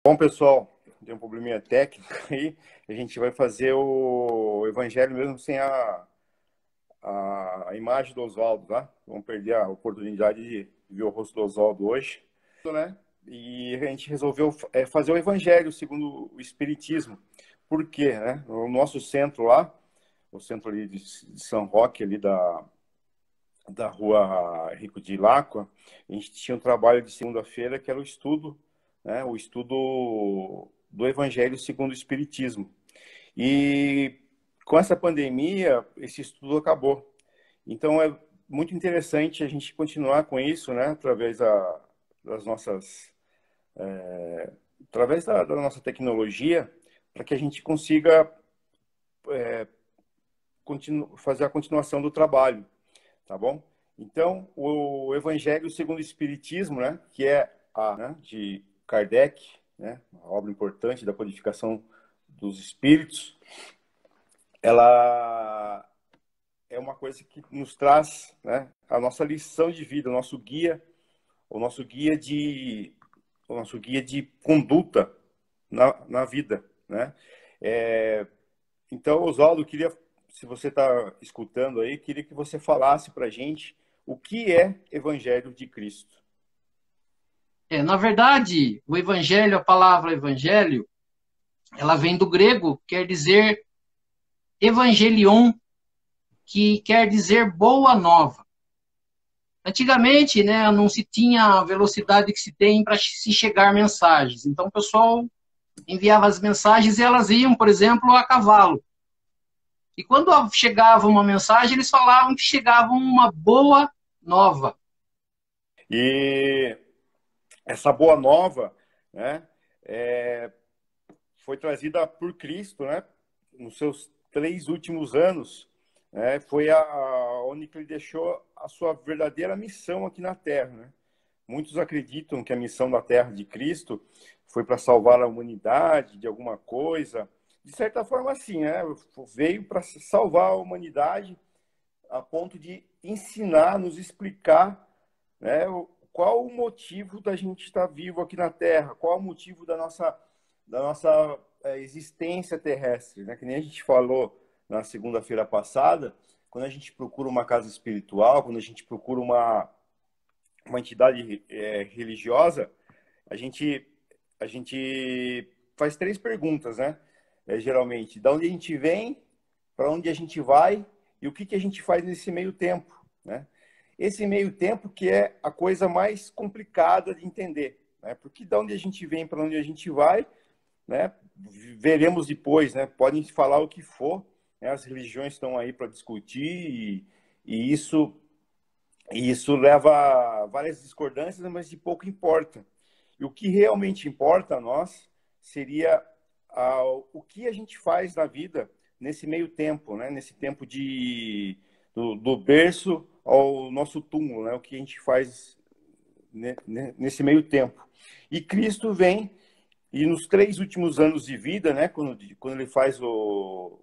Bom, pessoal, tem um probleminha técnico aí. A gente vai fazer o evangelho mesmo sem a imagem do Oswaldo, tá? Vamos perder a oportunidade de ver o rosto do Oswaldo hoje, né? E a gente resolveu fazer o evangelho segundo o Espiritismo. Por quê, né? O nosso centro lá, o centro ali de São Roque, ali da rua Rico de Lacqua, a gente tinha um trabalho de segunda-feira que era o estudo, né? O estudo do Evangelho segundo o Espiritismo. E com essa pandemia, esse estudo acabou. Então é muito interessante a gente continuar com isso, né? Através das nossas, através da nossa tecnologia, para que a gente consiga fazer a continuação do trabalho, tá bom? Então, o Evangelho segundo o Espiritismo, né, que é de Kardec, né, uma obra importante da codificação dos espíritos, ela é uma coisa que nos traz, né, a nossa lição de vida, o nosso guia de, o nosso guia de conduta na vida, né? Então, Oswaldo, queria, se você está escutando aí, queria que você falasse para a gente o que é Evangelho de Cristo. Na verdade, o evangelho, a palavra evangelho, ela vem do grego, quer dizer evangelion, que quer dizer boa nova. Antigamente, né, não se tinha a velocidade que se tem para se chegar mensagens. Então, o pessoal enviava as mensagens e elas iam, por exemplo, a cavalo. E quando chegava uma mensagem, eles falavam que chegava uma boa nova. E essa boa nova, né, é, foi trazida por Cristo, né, nos seus 3 últimos anos, né, foi onde ele deixou a sua verdadeira missão aqui na Terra, né? Muitos acreditam que a missão da Terra de Cristo foi para salvar a humanidade de alguma coisa. De certa forma, sim, né? Veio para salvar a humanidade a ponto de ensinar, nos explicar, né, qual o motivo da gente estar vivo aqui na Terra, qual o motivo da nossa existência terrestre, né? Que nem a gente falou na segunda-feira passada, quando a gente procura uma casa espiritual, quando a gente procura uma entidade religiosa, a gente, a gente faz 3 perguntas, né? Geralmente, da onde a gente vem, para onde a gente vai e o que a gente faz nesse meio tempo, né? Esse meio tempo que é a coisa mais complicada de entender, né? Porque da onde a gente vem, para onde a gente vai, né? Veremos depois, né? Podem falar o que for, né? As religiões estão aí para discutir e isso leva a várias discordâncias, mas de pouco importa. E o que realmente importa a nós seria o que a gente faz na vida nesse meio tempo, né? Nesse tempo do berço ao nosso túmulo, né? O que a gente faz nesse meio tempo. E Cristo vem, e nos 3 últimos anos de vida, né? Quando ele faz do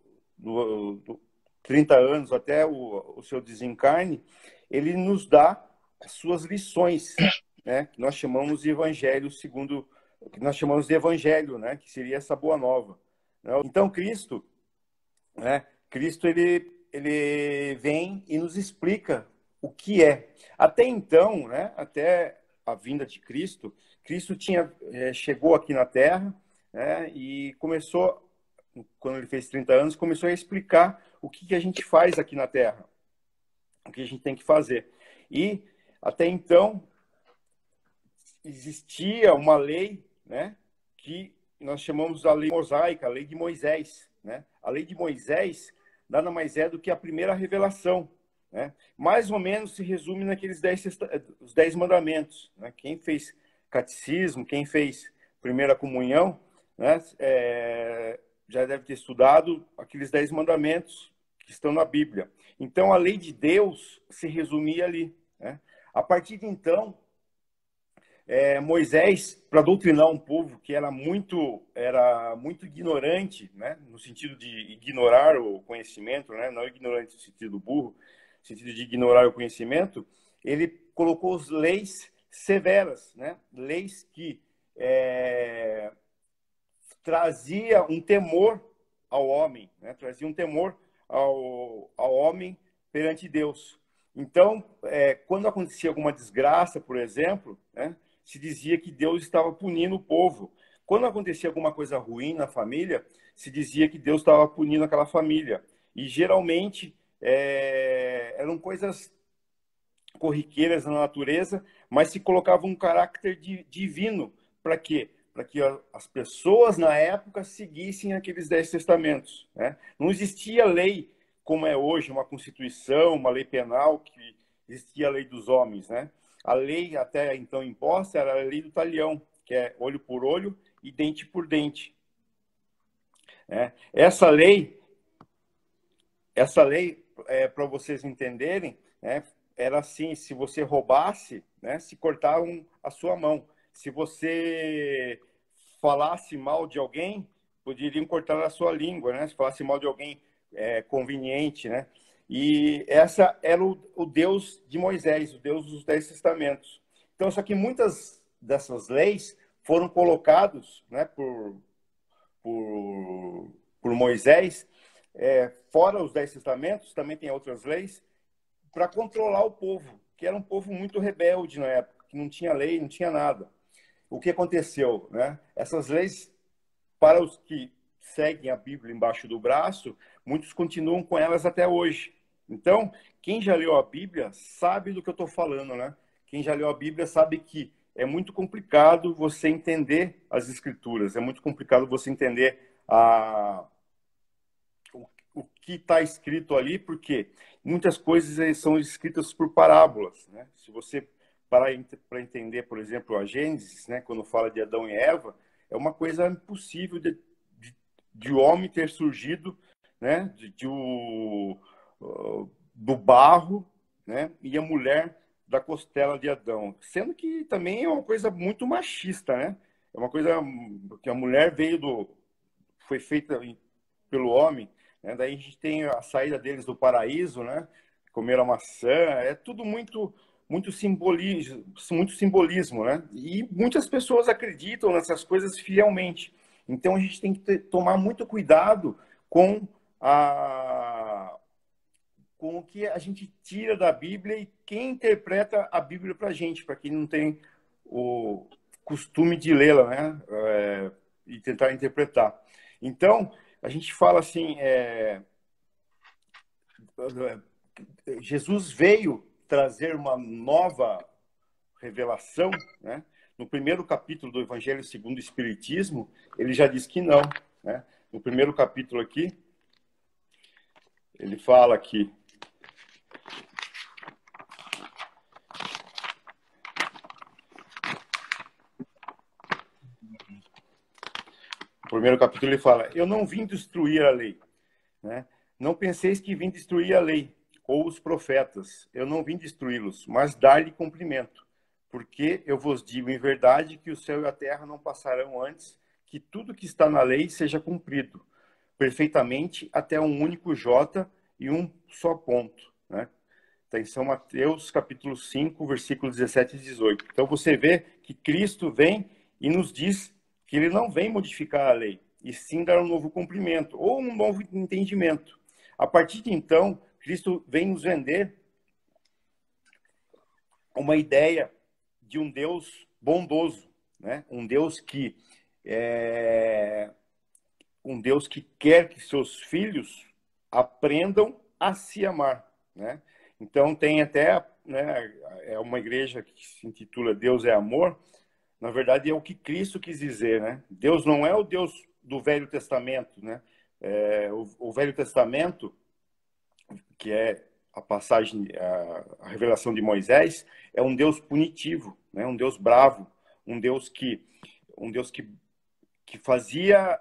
30 anos até o seu desencarne, ele nos dá as suas lições, né? Que nós chamamos de evangelho segundo, que nós chamamos de evangelho, né? Que seria essa boa nova, né? Então Cristo, né? Cristo ele vem e nos explica o que é. Até então, né? Até a vinda de Cristo, Cristo chegou aqui na Terra, né? E começou, quando ele fez 30 anos, começou a explicar o que a gente faz aqui na Terra, o que a gente tem que fazer. E até então existia uma lei, né, que nós chamamos a lei mosaica, a lei de Moisés, né? A lei de Moisés nada mais é do que a primeira revelação, né? Mais ou menos se resume naqueles os 10 mandamentos, né? Quem fez catecismo, quem fez primeira comunhão, né, já deve ter estudado aqueles 10 mandamentos que estão na Bíblia. Então a lei de Deus se resumia ali, né? A partir de então, Moisés, para doutrinar um povo que era muito ignorante, né, no sentido de ignorar o conhecimento, né, não ignorante no sentido burro, no sentido de ignorar o conhecimento, ele colocou as leis severas, né, leis que trazia um temor ao homem, né? Trazia um temor ao homem perante Deus. Então, quando acontecia alguma desgraça, por exemplo, né, se dizia que Deus estava punindo o povo. Quando acontecia alguma coisa ruim na família, se dizia que Deus estava punindo aquela família. E geralmente eram coisas corriqueiras na natureza, mas se colocava um caráter divino. Para quê? Para que as pessoas na época seguissem aqueles 10 testamentos, né? Não existia lei como é hoje, uma constituição, uma lei penal, que existia a lei dos homens, né? A lei até então imposta era a lei do talião, que é olho por olho e dente por dente, né? Essa lei para vocês entenderem, né, era assim: se você roubasse, né, se cortavam a sua mão. Se você falasse mal de alguém, poderiam cortar a sua língua, né? Se falasse mal de alguém conveniente, né? E essa era o Deus de Moisés, o Deus dos 10 testamentos. Então, só que muitas dessas leis foram colocadas, né, por Moisés, fora os 10 testamentos, também tem outras leis, para controlar o povo, que era um povo muito rebelde na época, que não tinha lei, não tinha nada. O que aconteceu, né? Essas leis, para os que seguem a Bíblia embaixo do braço, muitos continuam com elas até hoje. Então, quem já leu a Bíblia sabe do que eu estou falando, né? Quem já leu a Bíblia sabe que é muito complicado você entender as Escrituras, é muito complicado você entender o que está escrito ali, porque muitas coisas são escritas por parábolas, né? Se você parar para entender, por exemplo, a Gênesis, né, quando fala de Adão e Eva, é uma coisa impossível de homem ter surgido, né, do barro, né, e a mulher da costela de Adão, sendo que também é uma coisa muito machista, né? É uma coisa que a mulher foi feita pelo homem, né? Daí a gente tem a saída deles do paraíso, né? Comeram a maçã, é tudo muito simbolismo, né? E muitas pessoas acreditam nessas coisas fielmente. Então a gente tem que tomar muito cuidado com o que a gente tira da Bíblia e quem interpreta a Bíblia para a gente, para quem não tem o costume de lê-la, né? E tentar interpretar. Então, a gente fala assim, Jesus veio trazer uma nova revelação, né? No primeiro capítulo do Evangelho segundo o Espiritismo, ele já diz que não, né? No primeiro capítulo aqui, ele fala que no primeiro capítulo ele fala: eu não vim destruir a lei, né? Não penseis que vim destruir a lei ou os profetas. Eu não vim destruí-los, mas dar-lhe cumprimento. Porque eu vos digo em verdade que o céu e a terra não passarão antes que tudo que está na lei seja cumprido perfeitamente até um único J e um só ponto, né? Está em São Mateus, capítulo 5, versículos 17 e 18. Então você vê que Cristo vem e nos diz que ele não vem modificar a lei, e sim dar um novo cumprimento ou um novo entendimento. A partir de então, Cristo vem nos vender uma ideia de um Deus bondoso, né? Um Deus que quer que seus filhos aprendam a se amar, né? Então tem até, né, é uma igreja que se intitula Deus é Amor. Na verdade é o que Cristo quis dizer, né? Deus não é o Deus do Velho Testamento, né? O Velho Testamento, que é a passagem, a revelação de Moisés, é um Deus punitivo, né? Um Deus bravo, um Deus que fazia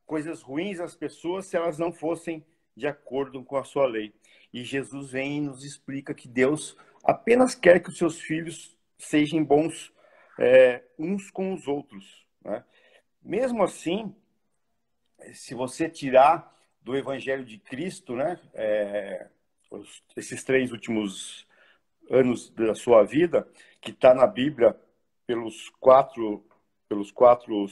coisas ruins às pessoas se elas não fossem de acordo com a sua lei. E Jesus vem e nos explica que Deus apenas quer que os seus filhos sejam bons uns com os outros, né? Mesmo assim, se você tirar do Evangelho de Cristo, né, esses 3 últimos anos da sua vida, que está na Bíblia pelos 4 pelos quatro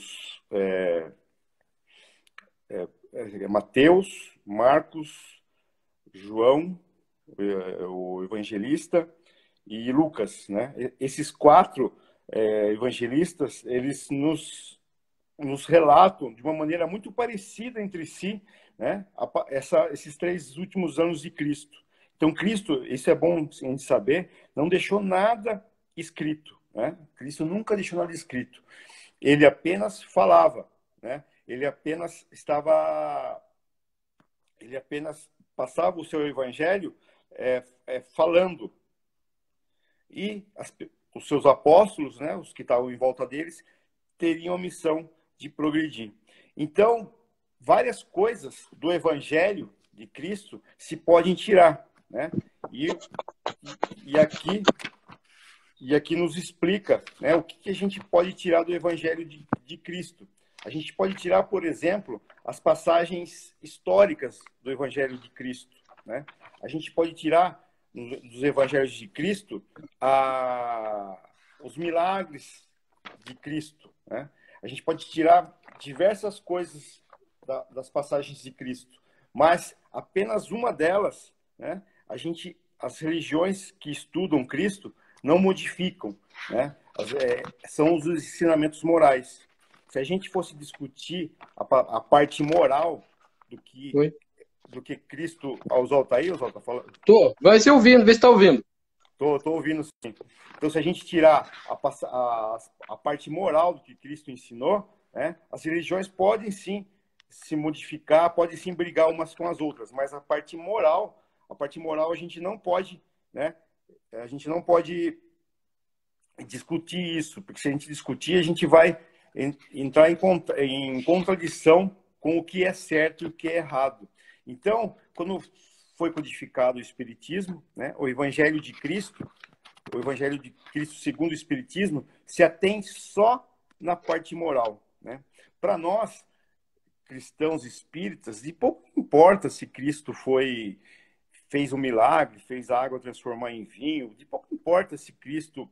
Mateus, Marcos, João, o evangelista, e Lucas, né? Esses quatro evangelistas, eles nos relatam de uma maneira muito parecida entre si, né? Esses 3 últimos anos de Cristo. Então, Cristo, isso é bom a gente saber, não deixou nada escrito, né? Cristo nunca deixou nada escrito. Ele apenas falava, né? Ele apenas passava o seu evangelho falando. E os seus apóstolos, né, os que estavam em volta deles, teriam a missão de progredir. Então, várias coisas do evangelho de Cristo se podem tirar, né? E aqui nos explica, né, o que a gente pode tirar do evangelho de Cristo. A gente pode tirar, por exemplo, as passagens históricas do evangelho de Cristo, né? A gente pode tirar dos evangelhos de Cristo os milagres de Cristo, né? A gente pode tirar diversas coisas das passagens de Cristo, mas apenas uma delas, né? As religiões que estudam Cristo não modificam, né? São os ensinamentos morais. Se a gente fosse discutir a parte moral do que Cristo... Oswaldo, tá aí, Oswaldo? Tá falando? Vai se ouvindo, vê se tá ouvindo. Tô ouvindo, sim. Então, se a gente tirar a parte moral do que Cristo ensinou, né, as religiões podem sim se modificar, podem sim brigar umas com as outras, mas a parte moral a gente não pode, né? A gente não pode discutir isso, porque se a gente discutir, a gente vai entrar em contradição com o que é certo e o que é errado. Então, quando foi codificado o Espiritismo, né, o Evangelho de Cristo segundo o Espiritismo, se atém só na parte moral, né? Para nós, cristãos espíritas, de pouco importa se Cristo fez um milagre, fez a água transformar em vinho, de pouco importa se Cristo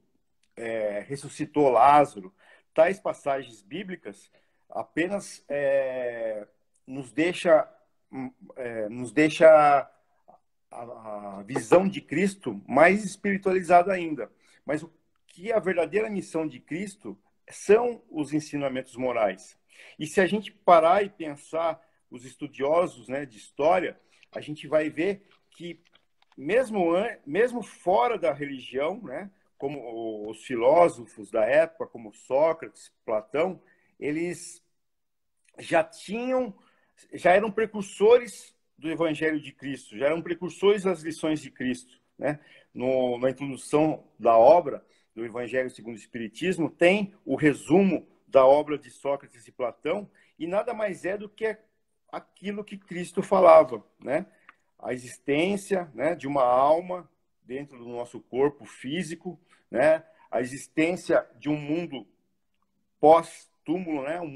ressuscitou Lázaro. Tais passagens bíblicas apenas nos deixa a visão de Cristo mais espiritualizada ainda. Mas o que a verdadeira missão de Cristo são os ensinamentos morais. E se a gente parar e pensar os estudiosos, né, de história, a gente vai ver que mesmo fora da religião, né, como os filósofos da época, como Sócrates, Platão, eles já eram precursores do Evangelho de Cristo, já eram precursores das lições de Cristo, né? Na introdução da obra do Evangelho segundo o Espiritismo, tem o resumo da obra de Sócrates e Platão, e nada mais é do que aquilo que Cristo falava, né? A existência, né, de uma alma dentro do nosso corpo físico, né? A existência de um mundo pós-túmulo, né? Um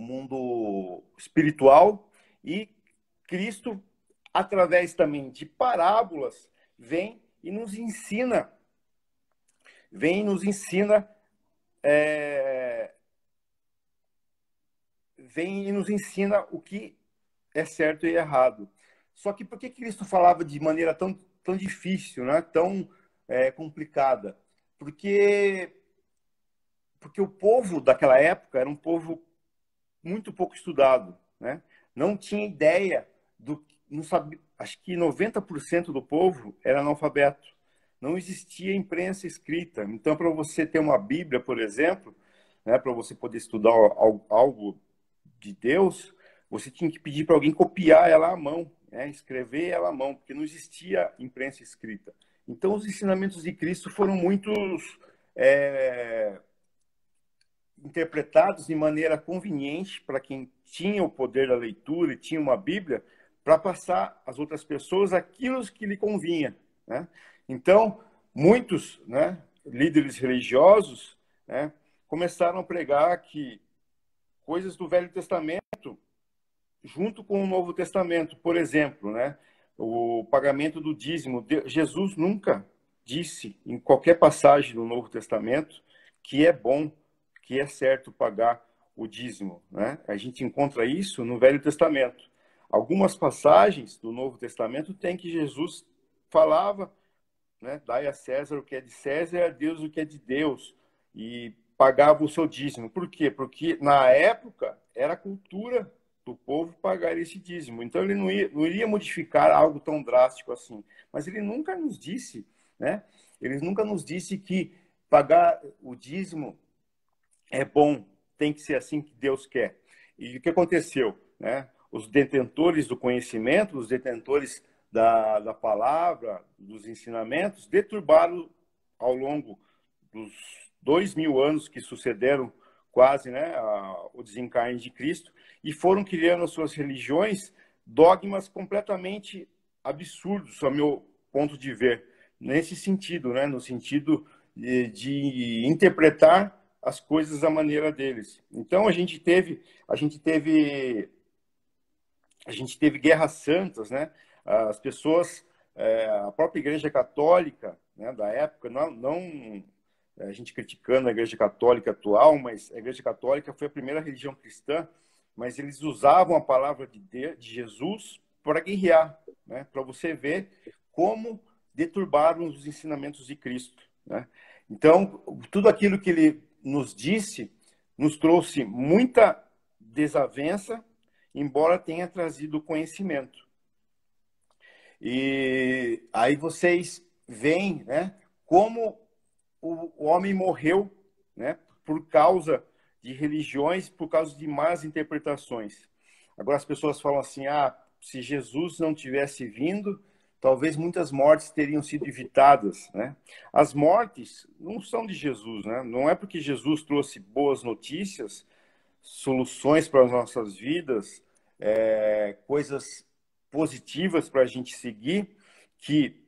mundo espiritual, e Cristo, através também de parábolas, vem e nos ensina o que é certo e errado. Só que por que Cristo falava de maneira tão difícil, né? Tão complicada? Porque o povo daquela época era um povo muito pouco estudado, né? Não tinha ideia não sabia, acho que 90% do povo era analfabeto. Não existia imprensa escrita. Então, para você ter uma Bíblia, por exemplo, né, para você poder estudar algo de Deus, você tinha que pedir para alguém copiar ela à mão, né, escrever ela à mão, porque não existia imprensa escrita. Então, os ensinamentos de Cristo foram muitos interpretados de maneira conveniente para quem tinha o poder da leitura e tinha uma Bíblia, para passar às outras pessoas aquilo que lhe convinha, né? Então, muitos, né, líderes religiosos, né, começaram a pregar que coisas do Velho Testamento junto com o Novo Testamento, por exemplo, né, o pagamento do dízimo. Jesus nunca disse, em qualquer passagem do Novo Testamento, que é bom, que é certo pagar o dízimo, né? A gente encontra isso no Velho Testamento. Algumas passagens do Novo Testamento tem que Jesus falava, né? Dai a César o que é de César e a Deus o que é de Deus. E pagava o seu dízimo. Por quê? Porque na época era cultura do povo pagar esse dízimo. Então ele não iria modificar algo tão drástico assim. Mas ele nunca nos disse, né? Ele nunca nos disse que pagar o dízimo é bom, tem que ser assim que Deus quer. E o que aconteceu, né? Os detentores do conhecimento, os detentores da palavra, dos ensinamentos, deturbaram ao longo dos 2000 anos que sucederam quase, né, o desencarne de Cristo, e foram criando as suas religiões dogmas completamente absurdos, ao meu ponto de ver, nesse sentido, né, no sentido de interpretar as coisas da maneira deles. Então a gente teve guerras santas, né? As pessoas, a própria Igreja Católica, né, da época, não a gente criticando a Igreja Católica atual, mas a Igreja Católica foi a primeira religião cristã, mas eles usavam a palavra de Jesus para guerrear, né? Para você ver como deturbaram os ensinamentos de Cristo, né? Então, tudo aquilo que ele nos disse nos trouxe muita desavença, embora tenha trazido conhecimento. E aí vocês veem, né, como o homem morreu, né, por causa de religiões, por causa de más interpretações. Agora as pessoas falam assim, se Jesus não tivesse vindo, talvez muitas mortes teriam sido evitadas, né? As mortes não são de Jesus, né? Não é porque Jesus trouxe boas notícias, soluções para as nossas vidas, coisas positivas para a gente seguir, que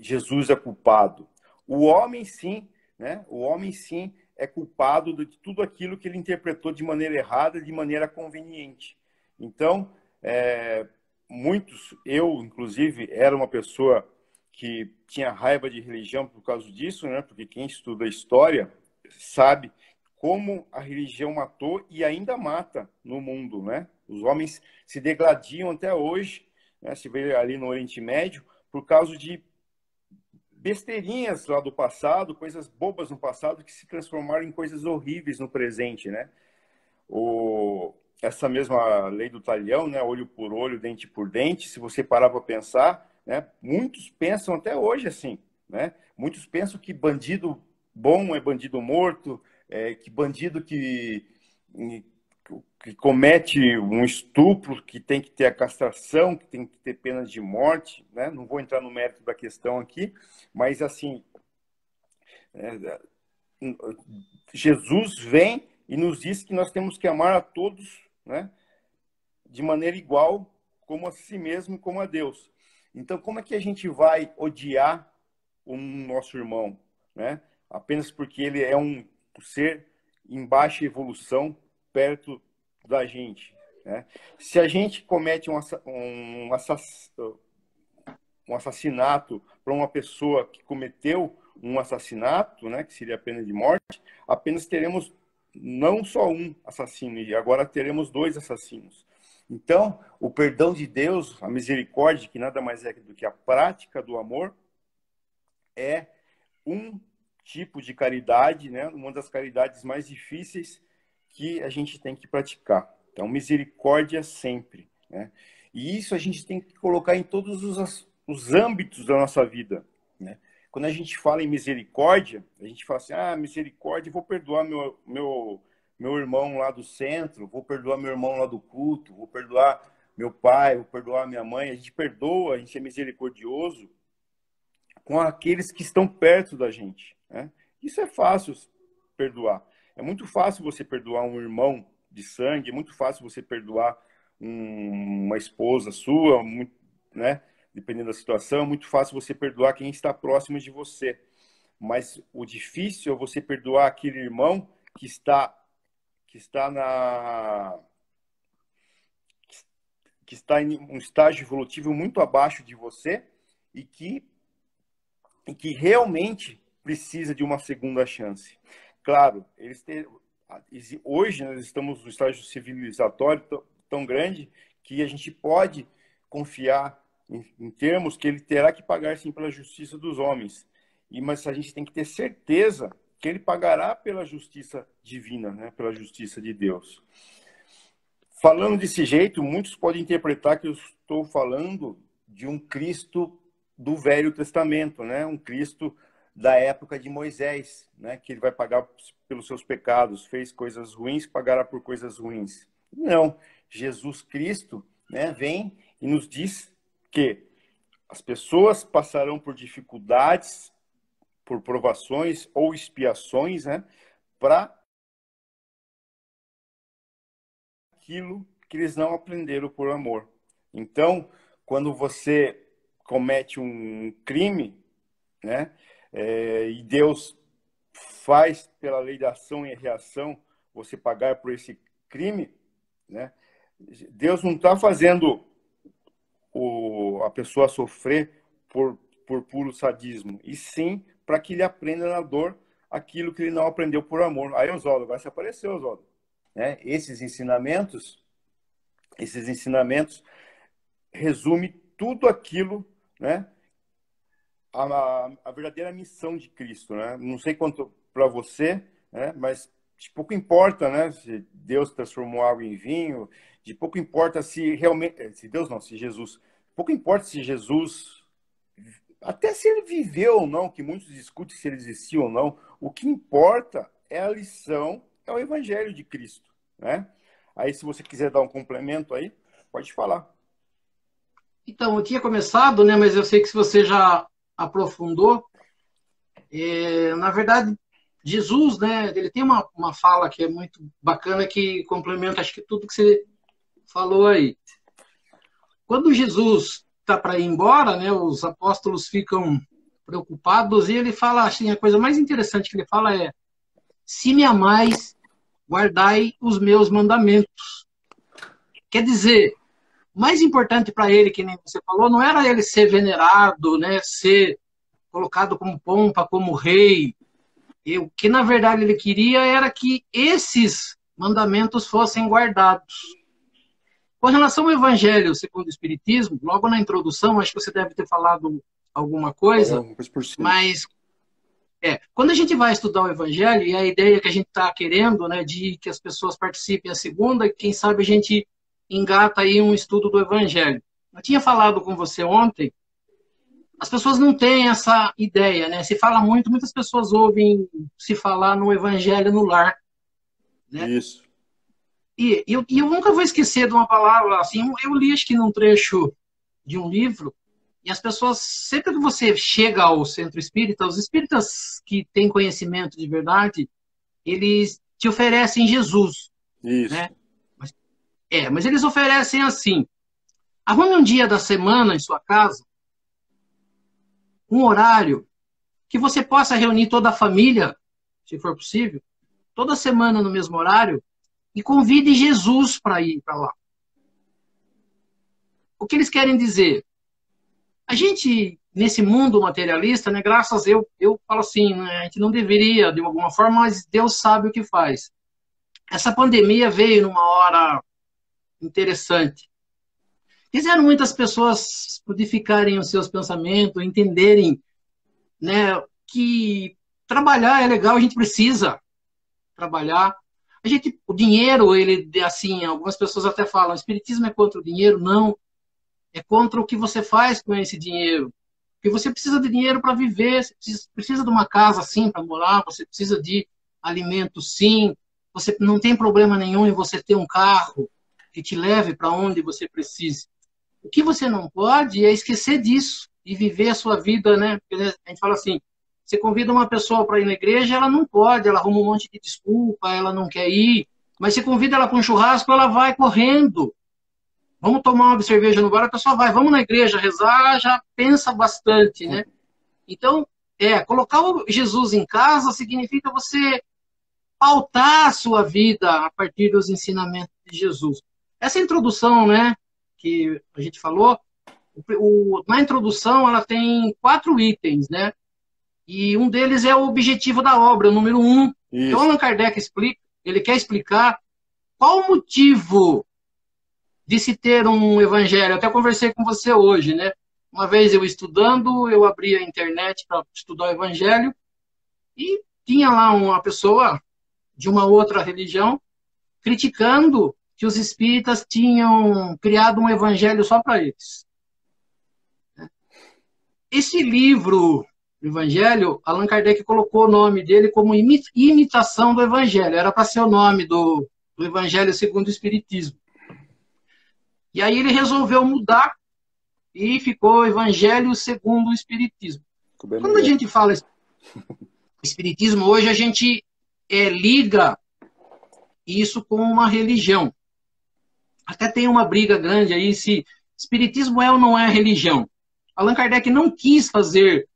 Jesus é culpado. O homem, sim, né? O homem, sim, é culpado de tudo aquilo que ele interpretou de maneira errada, de maneira conveniente. Então, muitos, eu, inclusive, era uma pessoa que tinha raiva de religião por causa disso, né? Porque quem estuda história sabe como a religião matou e ainda mata no mundo, né? Os homens se degladiam até hoje, né? Se vê ali no Oriente Médio, por causa de besteirinhas lá do passado, coisas bobas no passado que se transformaram em coisas horríveis no presente, né? Essa mesma lei do talhão, né? Olho por olho, dente por dente, se você parar para pensar, né? Muitos pensam até hoje assim, né? Muitos pensam que bandido bom é bandido morto, que bandido que comete um estupro, que tem que ter a castração, que tem que ter pena de morte, né? Não vou entrar no mérito da questão aqui, mas assim, Jesus vem e nos diz que nós temos que amar a todos, né? De maneira igual, como a si mesmo e como a Deus. Então, como é que a gente vai odiar o nosso irmão, né? Apenas porque ele é um ser em baixa evolução perto da gente, né? Se a gente comete um assassinato para uma pessoa que cometeu um assassinato, né, que seria a pena de morte, apenas teremos não só um assassino, e agora teremos dois assassinos. Então, o perdão de Deus, a misericórdia, que nada mais é do que a prática do amor, é um tipo de caridade, né, uma das caridades mais difíceis que a gente tem que praticar. Então, misericórdia sempre, né? E isso a gente tem que colocar em todos os âmbitos da nossa vida, né? Quando a gente fala em misericórdia, a gente fala assim, misericórdia, vou perdoar meu irmão lá do centro, vou perdoar meu irmão lá do culto, vou perdoar meu pai, vou perdoar minha mãe. A gente perdoa, a gente é misericordioso com aqueles que estão perto da gente, né? Isso é fácil perdoar. É muito fácil você perdoar um irmão de sangue, é muito fácil você perdoar uma esposa sua, né? Dependendo da situação, é muito fácil você perdoar quem está próximo de você. Mas o difícil é você perdoar aquele irmão que está que está em um estágio evolutivo muito abaixo de você e que realmente precisa de uma segunda chance. Claro, hoje nós estamos no estágio civilizatório tão grande que a gente pode confiar em termos que ele terá que pagar sim pela justiça dos homens. Mas a gente tem que ter certeza que ele pagará pela justiça divina, né? Pela justiça de Deus. Falando desse jeito, muitos podem interpretar que eu estou falando de um Cristo do Velho Testamento, né? Um Cristo da época de Moisés, né? Que ele vai pagar pelos seus pecados, fez coisas ruins, pagará por coisas ruins. Não, Jesus Cristo, né, vem e nos diz que as pessoas passarão por dificuldades, por provações ou expiações, né, para aquilo que eles não aprenderam por amor. Então, quando você comete um crime, né, e Deus faz pela lei da ação e reação você pagar por esse crime, né, Deus não está fazendo a pessoa sofrer por puro sadismo, e sim para que ele aprenda na dor aquilo que ele não aprendeu por amor. Aí, Oswaldo, agora você apareceu, Oswaldo. Né? Esses ensinamentos resume tudo aquilo, né? A verdadeira missão de Cristo, né? Não sei quanto para você, né? Mas de pouco importa, né? Se Deus transformou água em vinho, de pouco importa se realmente, se Deus não, se Jesus, pouco importa se Jesus, até se ele viveu ou não, que muitos discutem se ele existiu ou não. O que importa é a lição, é o Evangelho de Cristo, né? Aí, se você quiser dar um complemento aí, pode falar. Então, eu tinha começado, né, mas eu sei que se você já aprofundou, na verdade, Jesus, né, ele tem uma fala que é muito bacana, que complementa, acho que tudo que você falou aí. Quando Jesus está para ir embora, né, os apóstolos ficam preocupados e ele fala assim, a coisa mais interessante que ele fala é: se me amais, guardai os meus mandamentos. Quer dizer, o mais importante para ele, que nem você falou, não era ele ser venerado, né, ser colocado como pompa, como rei. E o que, na verdade, ele queria era que esses mandamentos fossem guardados. Com relação ao Evangelho segundo o Espiritismo, logo na introdução, acho que você deve ter falado alguma coisa, mas quando a gente vai estudar o Evangelho, e a ideia que a gente está querendo, né, de que as pessoas participem a segunda, quem sabe a gente engata aí um estudo do Evangelho. Eu tinha falado com você ontem, as pessoas não têm essa ideia, né? Se fala muito, muitas pessoas ouvem se falar no Evangelho no lar, né? Isso. E eu nunca vou esquecer de uma palavra assim, eu li acho que num trecho de um livro, e as pessoas, sempre que você chega ao centro espírita, os espíritas que têm conhecimento de verdade, eles te oferecem Jesus. Isso. Né? Mas eles oferecem assim: arrume um dia da semana em sua casa, um horário que você possa reunir toda a família, se for possível, toda semana no mesmo horário, e convide Jesus para ir para lá. O que eles querem dizer? A gente, nesse mundo materialista, né, graças a eu falo assim, né, a gente não deveria, de alguma forma, mas Deus sabe o que faz. Essa pandemia veio numa hora interessante. Fizeram muitas pessoas modificarem os seus pensamentos, entenderem, né, que trabalhar é legal, a gente precisa trabalhar. O dinheiro, ele, assim, algumas pessoas até falam, o espiritismo é contra o dinheiro. Não, é contra o que você faz com esse dinheiro. Porque você precisa de dinheiro para viver, você precisa de uma casa, sim, para morar, você precisa de alimento, sim. Você não tem problema nenhum em você ter um carro que te leve para onde você precise. O que você não pode é esquecer disso e viver a sua vida, né? Porque a gente fala assim, você convida uma pessoa para ir na igreja, ela não pode, ela arruma um monte de desculpa, ela não quer ir. Mas você convida ela para um churrasco, ela vai correndo. Vamos tomar uma cerveja no bar, a pessoa vai. Vamos na igreja rezar, já pensa bastante, né? Então, colocar o Jesus em casa significa você pautar a sua vida a partir dos ensinamentos de Jesus. Essa introdução, né, que a gente falou, na introdução ela tem 4 itens, né? E um deles é o objetivo da obra, o número 1. Então, Allan Kardec explica, ele quer explicar qual o motivo de se ter um evangelho. Eu até conversei com você hoje, né? Uma vez eu estudando, eu abri a internet para estudar o evangelho e tinha lá uma pessoa de uma outra religião criticando que os espíritas tinham criado um evangelho só para eles. Esse livro, o Evangelho, Allan Kardec colocou o nome dele como imitação do Evangelho. Era para ser o nome do Evangelho segundo o Espiritismo. E aí ele resolveu mudar e ficou Evangelho segundo o Espiritismo. Quando a gente fala Espiritismo, hoje a gente liga isso com uma religião. Até tem uma briga grande aí se Espiritismo é ou não é religião. Allan Kardec não quis fazer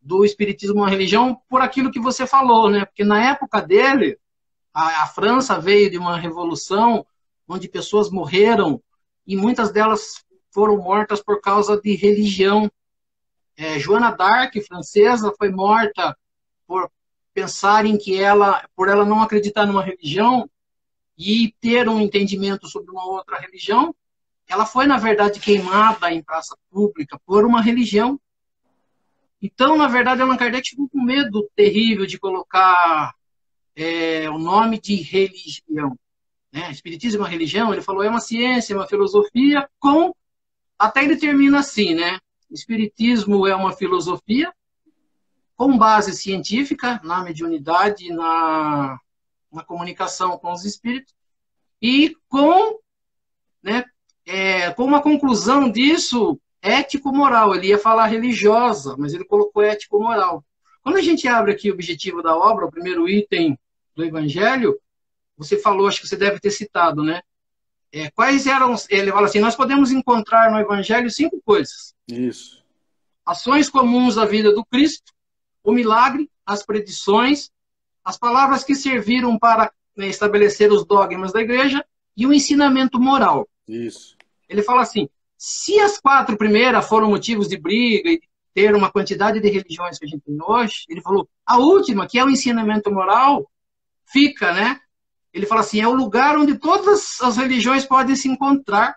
do Espiritismo uma religião por aquilo que você falou, né? Porque na época dele, a França veio de uma revolução onde pessoas morreram e muitas delas foram mortas por causa de religião. Joana d'Arc, francesa, foi morta por pensarem que por ela não acreditar numa religião e ter um entendimento sobre uma outra religião, ela foi, na verdade, queimada em praça pública por uma religião. Então, na verdade, Allan Kardec ficou com medo terrível de colocar o nome de religião. Né? Espiritismo é uma religião, ele falou, é uma ciência, é uma filosofia, até ele termina assim, né? Espiritismo é uma filosofia com base científica na mediunidade, na comunicação com os espíritos, e com uma conclusão disso, ético-moral. Ele ia falar religiosa, mas ele colocou ético-moral. Quando a gente abre aqui o objetivo da obra, o primeiro item do Evangelho, você falou, acho que você deve ter citado, né? Quais eram... Ele fala assim, nós podemos encontrar no Evangelho 5 coisas. Isso. Ações comuns da vida do Cristo, o milagre, as predições, as palavras que serviram para estabelecer os dogmas da igreja e o ensinamento moral. Isso. Ele fala assim, se as 4 primeiras foram motivos de briga e ter uma quantidade de religiões que a gente tem hoje, ele falou, a última, que é o ensinamento moral, fica, né? Ele fala assim, é o lugar onde todas as religiões podem se encontrar.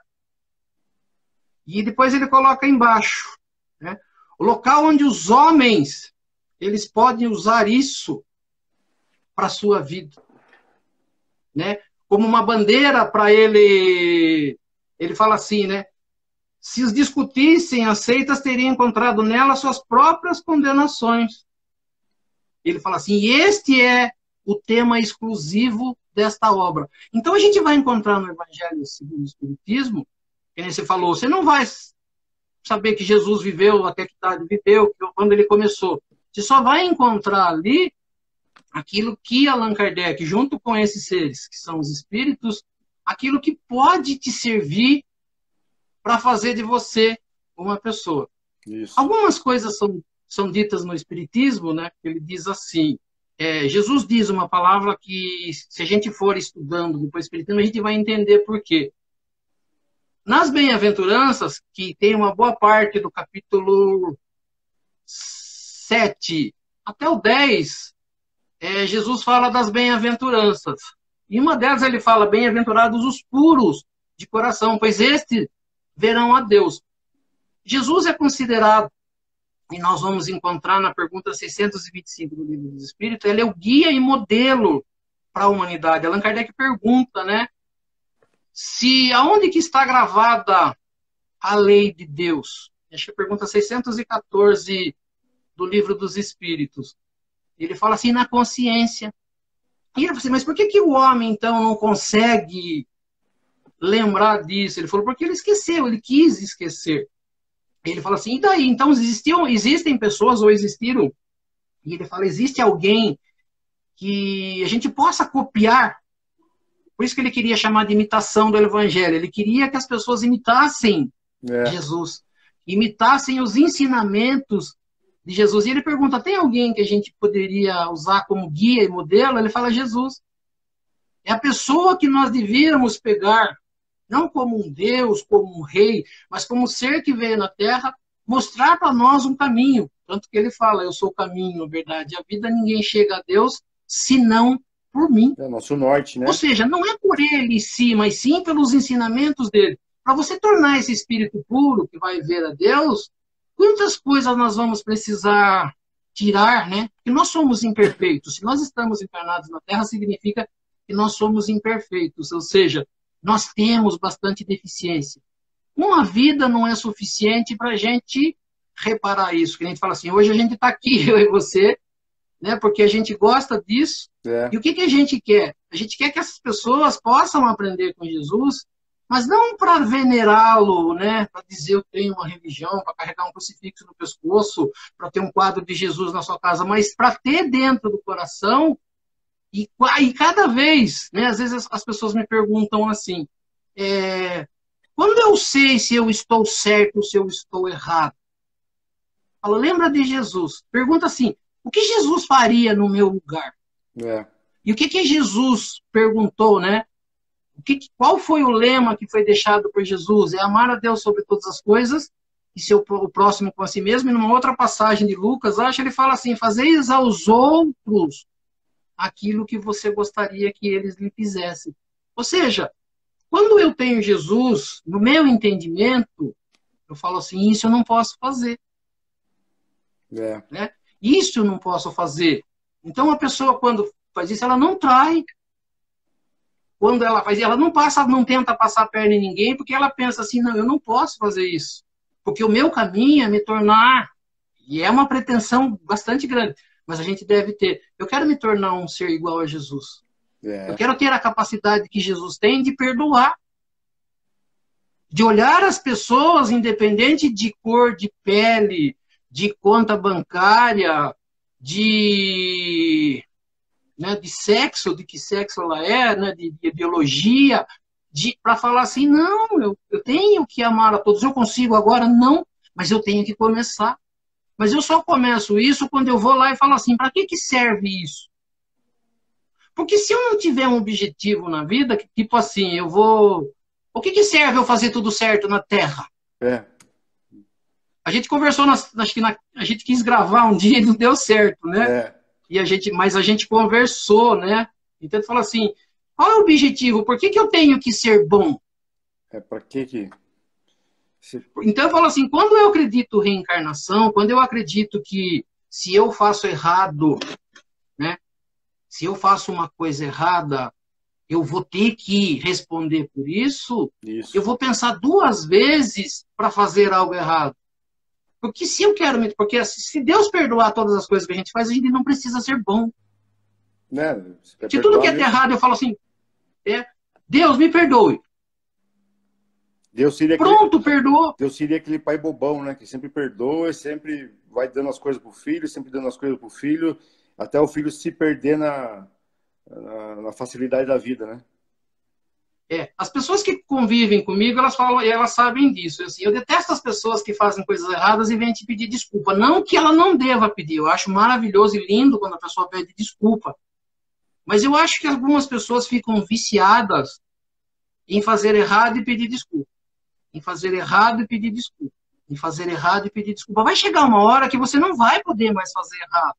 E depois ele coloca embaixo, né? O local onde os homens, eles podem usar isso para a sua vida. Né? Como uma bandeira para ele fala assim, né? Se os discutissem, as seitas teriam encontrado nela suas próprias condenações. Ele fala assim, e este é o tema exclusivo desta obra. Então a gente vai encontrar no Evangelho segundo o Espiritismo, que nem você falou, você não vai saber que Jesus viveu, até que idade viveu, quando ele começou. Você só vai encontrar ali aquilo que Allan Kardec, junto com esses seres, que são os espíritos, aquilo que pode te servir para fazer de você uma pessoa. Isso. Algumas coisas são ditas no Espiritismo, né? Ele diz assim, Jesus diz uma palavra que, se a gente for estudando depois o Espiritismo, a gente vai entender por quê. Nas bem-aventuranças, que tem uma boa parte do capítulo 7 até o 10, Jesus fala das bem-aventuranças. E uma delas ele fala, bem-aventurados os puros de coração, pois estes verão a Deus. Jesus é considerado, e nós vamos encontrar na pergunta 625 do Livro dos Espíritos, ele é o guia e modelo para a humanidade. Allan Kardec pergunta, né? Aonde que está gravada a lei de Deus? Acho que é a pergunta 614 do Livro dos Espíritos. Ele fala assim, na consciência. E ele fala assim, mas por que o homem, então, não consegue lembrar disso? Ele falou, porque ele esqueceu, ele quis esquecer. Ele fala assim, e daí? Então, existem pessoas, ou existiram, e ele fala, existe alguém que a gente possa copiar. Por isso que ele queria chamar de imitação do Evangelho. Ele queria que as pessoas imitassem Jesus, imitassem os ensinamentos de Jesus. E ele pergunta, tem alguém que a gente poderia usar como guia e modelo? Ele fala, Jesus. É a pessoa que nós devíamos pegar, não como um Deus, como um rei, mas como um ser que veio na Terra, mostrar para nós um caminho. Tanto que ele fala, eu sou o caminho, a verdade e a vida, ninguém chega a Deus senão por mim. É o nosso norte, né? Ou seja, não é por ele em si, mas sim pelos ensinamentos dele. Para você tornar esse espírito puro que vai ver a Deus, quantas coisas nós vamos precisar tirar, né? Porque nós somos imperfeitos. Se nós estamos encarnados na Terra, significa que nós somos imperfeitos. Ou seja, nós temos bastante deficiência. Uma vida não é suficiente para a gente reparar isso. Que a gente fala assim, hoje a gente está aqui, eu e você, né, porque a gente gosta disso. É. E o que a gente quer? A gente quer que essas pessoas possam aprender com Jesus, mas não para venerá-lo, né, para dizer eu tenho uma religião, para carregar um crucifixo no pescoço, para ter um quadro de Jesus na sua casa, mas para ter dentro do coração, e cada vez, né, às vezes as pessoas me perguntam assim, quando eu sei se eu estou certo ou se eu estou errado? Fala, lembra de Jesus. Pergunta assim, o que Jesus faria no meu lugar? É. E o que Jesus perguntou, né? Qual foi o lema que foi deixado por Jesus? É amar a Deus sobre todas as coisas e ser o próximo com a si mesmo. E numa outra passagem de Lucas, acho, ele fala assim, fazeis aos outros aquilo que você gostaria que eles lhe fizessem. Ou seja, quando eu tenho Jesus, no meu entendimento, eu falo assim, isso eu não posso fazer. É. Né? Isso eu não posso fazer. Então, a pessoa, quando faz isso, ela não trai. Quando ela faz isso, ela não tenta passar a perna em ninguém, porque ela pensa assim, não, eu não posso fazer isso. Porque o meu caminho é me tornar, e é uma pretensão bastante grande, mas a gente deve ter. Eu quero me tornar um ser igual a Jesus. É. Eu quero ter a capacidade que Jesus tem de perdoar. De olhar as pessoas, independente de cor, de pele, de conta bancária, de sexo, de que sexo ela é, né, de biologia, para falar assim, não, eu tenho que amar a todos, eu consigo agora? Não, mas eu tenho que começar. Mas eu só começo isso quando eu vou lá e falo assim, para que serve isso? Porque se eu não tiver um objetivo na vida, tipo assim, eu vou... O que serve eu fazer tudo certo na Terra? É. A gente conversou, a gente quis gravar um dia e não deu certo, né? É. Mas a gente conversou, né? Então, fala assim, qual é o objetivo? Por que eu tenho que ser bom? Para que... Então, eu falo assim, quando eu acredito em reencarnação, quando eu acredito que se eu faço errado, né? Se eu faço uma coisa errada, eu vou ter que responder por isso. Eu vou pensar 2 vezes para fazer algo errado. Porque se eu quero... Porque se Deus perdoar todas as coisas que a gente faz, a gente não precisa ser bom. Né? Se tudo que é errado, eu falo assim, Deus me perdoe. Deus seria Pronto, perdoou. Deus seria aquele pai bobão, né? Que sempre perdoa, sempre vai dando as coisas pro filho, sempre dando as coisas pro filho, até o filho se perder na facilidade da vida, né? As pessoas que convivem comigo, elas falam, e elas sabem disso. Assim, eu detesto as pessoas que fazem coisas erradas e vêm te pedir desculpa. Não que ela não deva pedir. Eu acho maravilhoso e lindo quando a pessoa pede desculpa. Mas eu acho que algumas pessoas ficam viciadas em fazer errado e pedir desculpa. Em fazer errado e pedir desculpa. Em fazer errado e pedir desculpa. Vai chegar uma hora que você não vai poder mais fazer errado.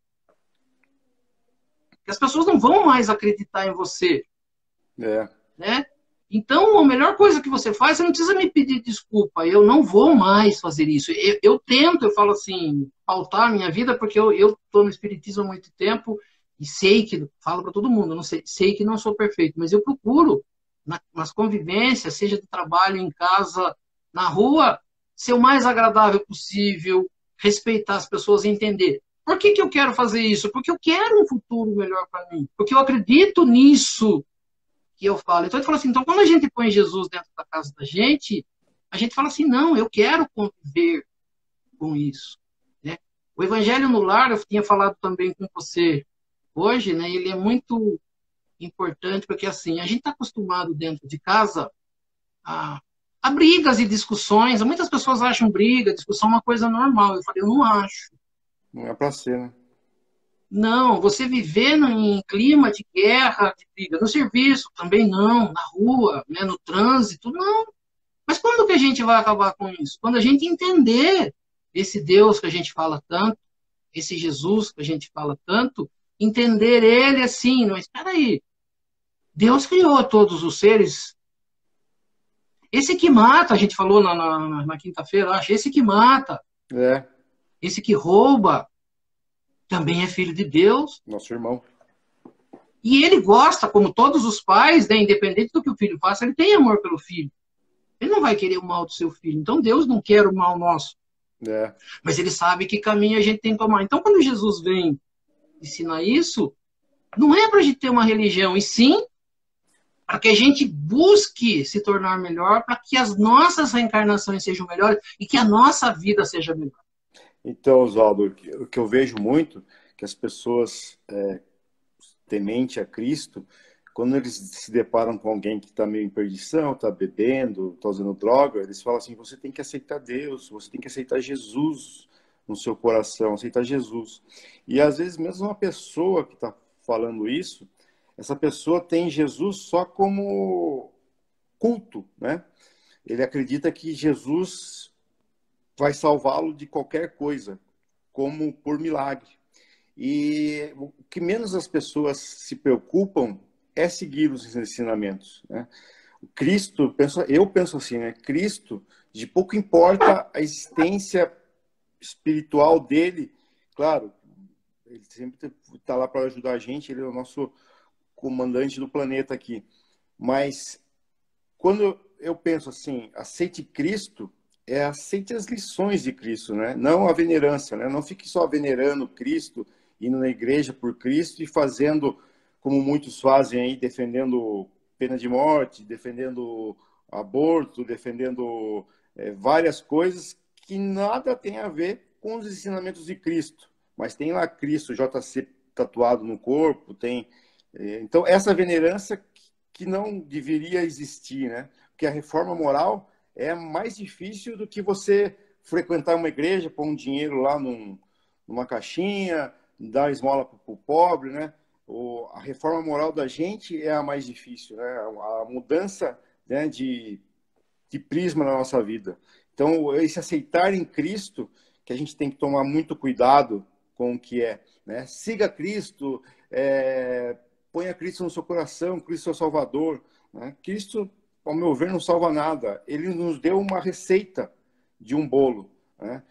Porque as pessoas não vão mais acreditar em você. Né? Então, a melhor coisa que você faz, você não precisa me pedir desculpa. Eu não vou mais fazer isso. Eu tento, eu falo assim, pautar a minha vida, porque eu estou no espiritismo há muito tempo e sei que, falo para todo mundo, não sei que não sou perfeito, mas eu procuro, nas convivências, seja de trabalho, em casa, na rua, ser o mais agradável possível, respeitar as pessoas e entender. Por que eu quero fazer isso? Porque eu quero um futuro melhor para mim. Porque eu acredito nisso que eu falo. Então, ele falou assim, então, quando a gente põe Jesus dentro da casa da gente, a gente fala assim, não, eu quero conviver com isso. Né? O Evangelho no Lar, eu tinha falado também com você hoje, né, ele é muito importante, porque assim, a gente está acostumado dentro de casa a brigas e discussões. Muitas pessoas acham briga, discussão uma coisa normal. Eu falei, eu não acho. Não é para ser, né? Não, você viver em clima de guerra, de briga, no serviço também não, na rua, né, no trânsito, não. Mas quando que a gente vai acabar com isso? Quando a gente entender esse Deus que a gente fala tanto, esse Jesus que a gente fala tanto, entender ele assim, mas espera aí, Deus criou todos os seres. Esse que mata, a gente falou na quinta-feira, acho, esse que mata, É, esse que rouba, também é filho de Deus. nosso irmão. E ele gosta, como todos os pais, né, independente do que o filho faça, ele tem amor pelo filho. Ele não vai querer o mal do seu filho. Então Deus não quer o mal nosso. É, Mas ele sabe que caminho a gente tem que tomar. Então quando Jesus vem ensinar isso, não é para a gente ter uma religião, e sim para que a gente busque se tornar melhor, para que as nossas reencarnações sejam melhores e que a nossa vida seja melhor. então, Oswaldo, o que eu vejo muito, que as pessoas temente a Cristo, quando eles se deparam com alguém que está meio em perdição, está bebendo, está usando droga, eles falam assim, você tem que aceitar Deus, você tem que aceitar Jesus no seu coração, aceitar Jesus. E às vezes mesmo uma pessoa que está falando isso, essa pessoa tem Jesus só como culto, né? Ele acredita que Jesus vai salvá-lo de qualquer coisa, como por milagre. E o que menos as pessoas se preocupam é seguir os ensinamentos, né? O Cristo, eu penso assim, né? Cristo, de pouco importa a existência espiritual dele, claro, ele sempre está lá para ajudar a gente, ele é o nosso comandante do planeta aqui. Mas quando eu penso assim, aceite Cristo, aceite as lições de Cristo, né? Não a venerância, né? Não fique só venerando Cristo, indo na igreja por Cristo e fazendo como muitos fazem aí, defendendo pena de morte, defendendo aborto, defendendo várias coisas que nada tem a ver com os ensinamentos de Cristo. Mas tem lá Cristo JC tatuado no corpo, tem... Então, essa venerância que não deveria existir, né? Porque a reforma moral é mais difícil do que você frequentar uma igreja, pôr um dinheiro lá numa caixinha, dar esmola para o pobre, né? A reforma moral da gente é a mais difícil, né? A mudança, né, de prisma na nossa vida. Então, esse aceitar em Cristo, que a gente tem que tomar muito cuidado com o que é, né? Siga Cristo, ponha Cristo no seu coração, Cristo é o Salvador, né? Cristo, ao meu ver, não salva nada. Ele nos deu uma receita de um bolo, né?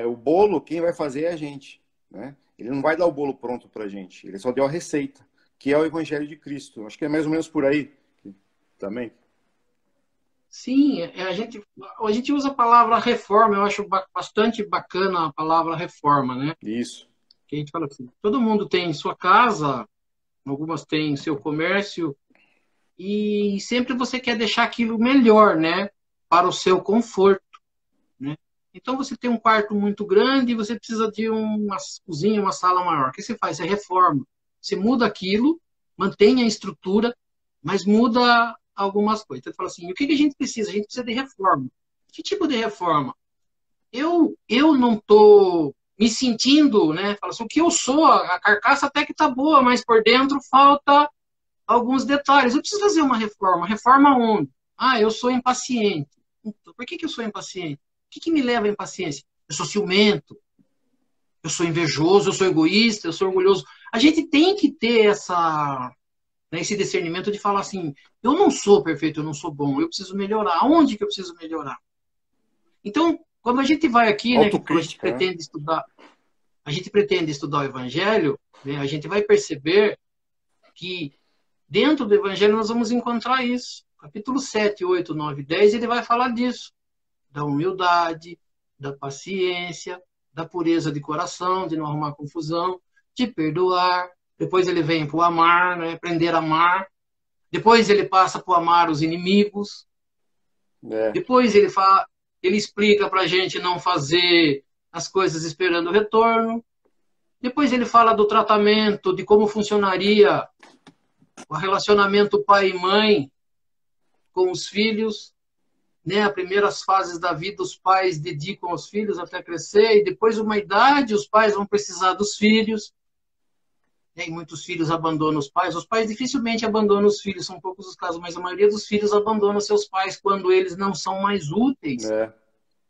O bolo, quem vai fazer é a gente, né? Ele não vai dar o bolo pronto para a gente, ele só deu a receita, que é o Evangelho de Cristo. Acho que é mais ou menos por aí também. Sim, a gente usa a palavra reforma, eu acho bastante bacana a palavra reforma, né? Isso. Que a gente fala assim, todo mundo tem sua casa, algumas têm seu comércio, e sempre você quer deixar aquilo melhor, né? Para o seu conforto, né? Então você tem um quarto muito grande e você precisa de uma cozinha, uma sala maior. O que você faz? Você reforma. Você muda aquilo, mantém a estrutura, mas muda algumas coisas. Então, você fala assim, o que a gente precisa? A gente precisa de reforma. Que tipo de reforma? Eu não estou me sentindo, né? Fala assim, o que eu sou, a carcaça até que tá boa, mas por dentro falta alguns detalhes. Eu preciso fazer uma reforma. Reforma onde? Ah, eu sou impaciente. Então, por que eu sou impaciente? O que me leva à impaciência? Eu sou ciumento, eu sou invejoso, eu sou egoísta, eu sou orgulhoso. A gente tem que ter esse discernimento de falar assim, eu não sou perfeito, eu não sou bom, eu preciso melhorar. Aonde que eu preciso melhorar? Então, quando a gente vai aqui, né, que a gente Autocrítica, né? a gente pretende estudar o Evangelho, né, a gente vai perceber que dentro do Evangelho nós vamos encontrar isso. Capítulo 7, 8, 9, 10, ele vai falar disso. Da humildade, da paciência, da pureza de coração, de não arrumar confusão, de perdoar. Depois ele vem para o amar, né? Aprender a amar. Depois ele passa para amar os inimigos. É, Depois ele explica para a gente não fazer as coisas esperando o retorno. Depois ele fala do tratamento, de como funcionaria o relacionamento pai e mãe com os filhos. Né, as primeiras fases da vida, os pais dedicam aos filhos até crescer, e depois, uma idade, os pais vão precisar dos filhos. E muitos filhos abandonam os pais. Os pais dificilmente abandonam os filhos, são poucos os casos, mas a maioria dos filhos abandona seus pais quando eles não são mais úteis. é.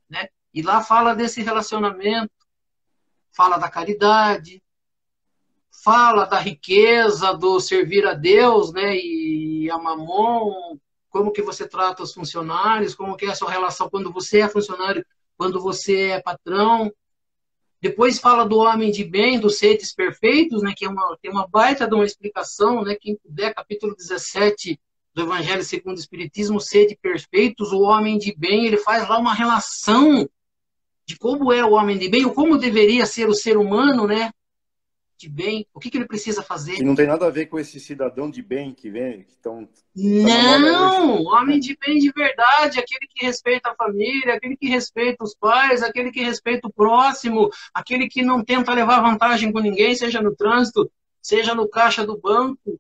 Né? E lá fala desse relacionamento, fala da caridade, fala da riqueza, do servir a Deus, né, e a Mamon, como que você trata os funcionários, como que é a sua relação quando você é funcionário, quando você é patrão. Depois fala do homem de bem, dos seres perfeitos, né, que tem uma baita de uma explicação, né, quem puder, capítulo 17 do Evangelho segundo o Espiritismo, sede perfeitos, o homem de bem, ele faz lá uma relação de como é o homem de bem, ou como deveria ser o ser humano, né, de bem, o que ele precisa fazer. Que não tem nada a ver com esse cidadão de bem que vem, que estão tá na moda hoje. Não, homem de bem de verdade, aquele que respeita a família, aquele que respeita os pais, aquele que respeita o próximo, aquele que não tenta levar vantagem com ninguém, seja no trânsito, seja no caixa do banco.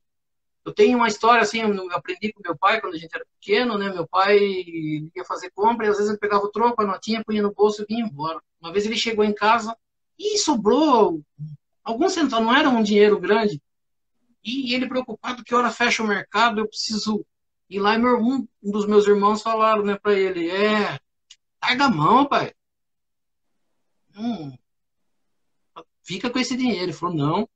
Eu tenho uma história assim, eu aprendi com meu pai quando a gente era pequeno, né? Meu pai ia fazer compra e às vezes ele pegava o troco, a notinha, punha no bolso e vinha embora. Uma vez ele chegou em casa e sobrou alguns centavos, não era um dinheiro grande. E ele preocupado que hora fecha o mercado, eu preciso ir lá. E um dos meus irmãos falaram, né, para ele, larga a mão, pai. Fica com esse dinheiro. Ele falou, não.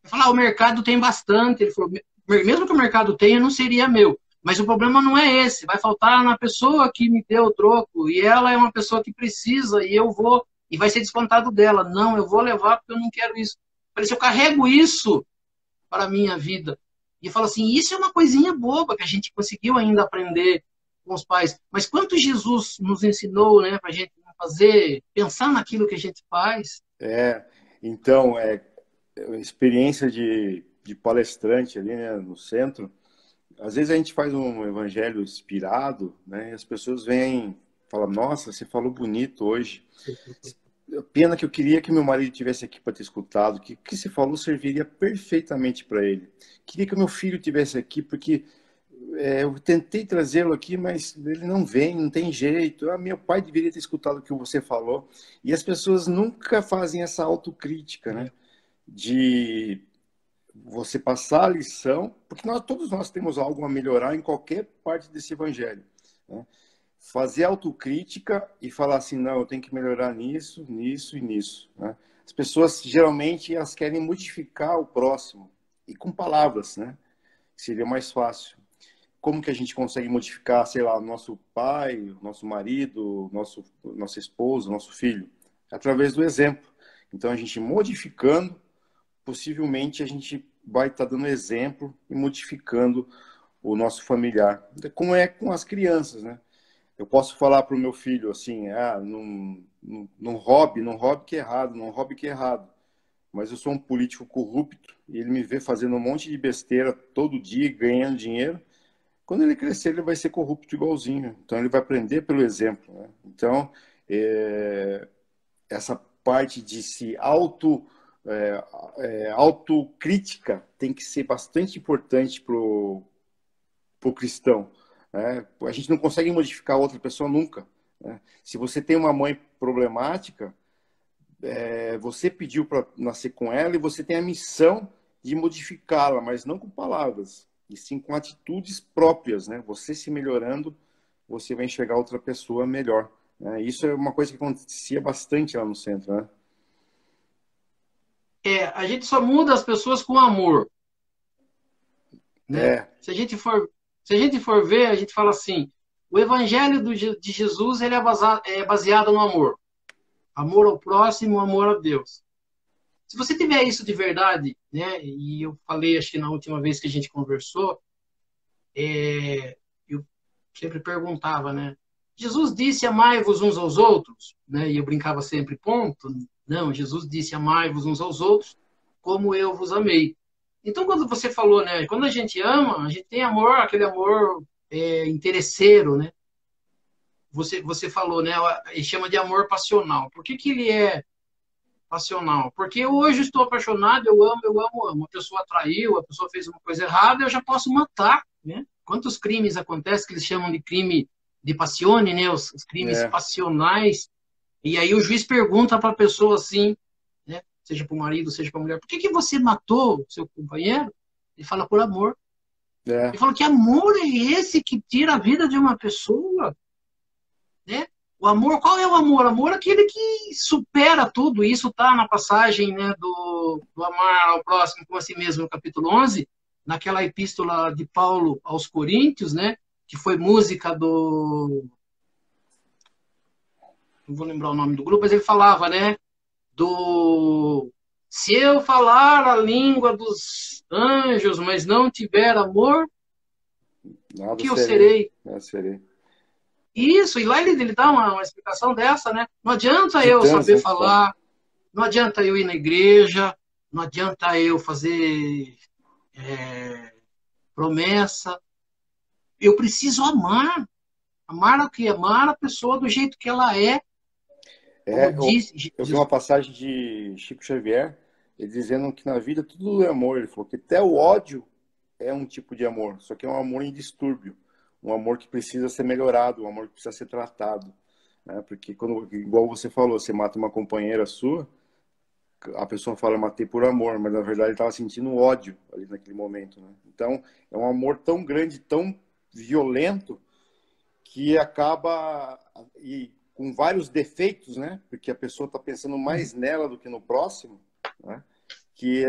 Eu falei, o mercado tem bastante. Ele falou, mesmo que o mercado tenha, não seria meu. Mas o problema não é esse. Vai faltar na pessoa que me deu o troco. E ela é uma pessoa que precisa. E eu vou. E vai ser descontado dela. Não, eu vou levar porque eu não quero isso. Eu falei, se eu carrego isso para a minha vida. E fala assim, isso é uma coisinha boba que a gente conseguiu ainda aprender com os pais. Mas quanto Jesus nos ensinou, né, para a gente fazer, pensar naquilo que a gente faz. Então, experiência de palestrante ali, né, no centro. Às vezes a gente faz um evangelho inspirado, né, e as pessoas vêm, falam, nossa, você falou bonito hoje. Pena que eu queria que meu marido tivesse aqui para ter escutado, que o que você falou serviria perfeitamente para ele. Queria que o meu filho tivesse aqui, porque eu tentei trazê-lo aqui, mas ele não vem, não tem jeito. Meu pai deveria ter escutado o que você falou. E as pessoas nunca fazem essa autocrítica, né? De você passar a lição, porque todos nós temos algo a melhorar em qualquer parte desse evangelho, né? Fazer autocrítica e falar assim, não, eu tenho que melhorar nisso, nisso e nisso, né? As pessoas, geralmente, elas querem modificar o próximo, e com palavras, né? Seria mais fácil. Como que a gente consegue modificar, sei lá, o nosso pai, o nosso marido, nossa esposa, nosso filho? Através do exemplo. Então, a gente modificando, possivelmente a gente vai estar dando exemplo e modificando o nosso familiar. Como é com as crianças, né? Eu posso falar para o meu filho assim, não roube que é errado, não roube que é errado. Mas eu sou um político corrupto e ele me vê fazendo um monte de besteira todo dia, ganhando dinheiro. Quando ele crescer, ele vai ser corrupto igualzinho. Então, ele vai aprender pelo exemplo, né? Então, essa parte de se autocrítica tem que ser bastante importante para o cristão. A gente não consegue modificar outra pessoa nunca, né? Se você tem uma mãe problemática, você pediu para nascer com ela e você tem a missão de modificá-la, mas não com palavras, e sim com atitudes próprias, né? Você se melhorando, você vai enxergar outra pessoa melhor, né? Isso é uma coisa que acontecia bastante lá no centro, né? A gente só muda as pessoas com amor, né? Se a gente for ver, a gente fala assim, o evangelho de Jesus ele é baseado no amor. Amor ao próximo, amor a Deus. Se você tiver isso de verdade, né? E eu falei, acho que na última vez que a gente conversou, eu sempre perguntava, né? Jesus disse amai-vos uns aos outros, né? E eu brincava sempre, ponto. Não, Jesus disse amai-vos uns aos outros como eu vos amei. Então, quando você falou, né? Quando a gente ama, a gente tem amor, aquele amor interesseiro, né? Você falou, né? Ele chama de amor passional. Por que ele é passional? Porque hoje estou apaixonado, eu amo, eu amo, amo. A pessoa traiu, a pessoa fez uma coisa errada, eu já posso matar, né? Quantos crimes acontecem que eles chamam de crime de passione, né? Os crimes passionais. E aí o juiz pergunta para a pessoa assim, né? Seja para o marido, seja para a mulher, por que você matou o seu companheiro? Ele fala por amor. Ele fala que amor é esse que tira a vida de uma pessoa, né? O amor, qual é o amor? O amor é aquele que supera tudo. Isso está na passagem, né, do amar ao próximo como a si mesmo, no capítulo 11, naquela epístola de Paulo aos Coríntios, né, que foi música do... Não vou lembrar o nome do grupo, mas ele falava, né, do... Se eu falar a língua dos anjos, mas não tiver amor, o Nada que eu serei. serei? Nada serei. Isso, e lá ele dá uma explicação dessa, né? Não adianta eu Titãs, saber né? Que fala. falar, não adianta eu ir na igreja, não adianta eu fazer promessa. Eu preciso amar. Amar o que? Amar a pessoa do jeito que ela é. Como É, diz eu vi uma Jesus. passagem de Chico Xavier, ele dizendo que na vida tudo é amor. Ele falou que até o ódio é um tipo de amor, só que é um amor em distúrbio, um amor que precisa ser melhorado, um amor que precisa ser tratado, né? Porque quando, igual você falou, você mata uma companheira sua, a pessoa fala matei por amor, mas na verdade ele estava sentindo ódio ali naquele momento, né? Então é um amor tão grande, tão violento que acaba e com vários defeitos, né? Porque a pessoa está pensando mais nela do que no próximo, né? Que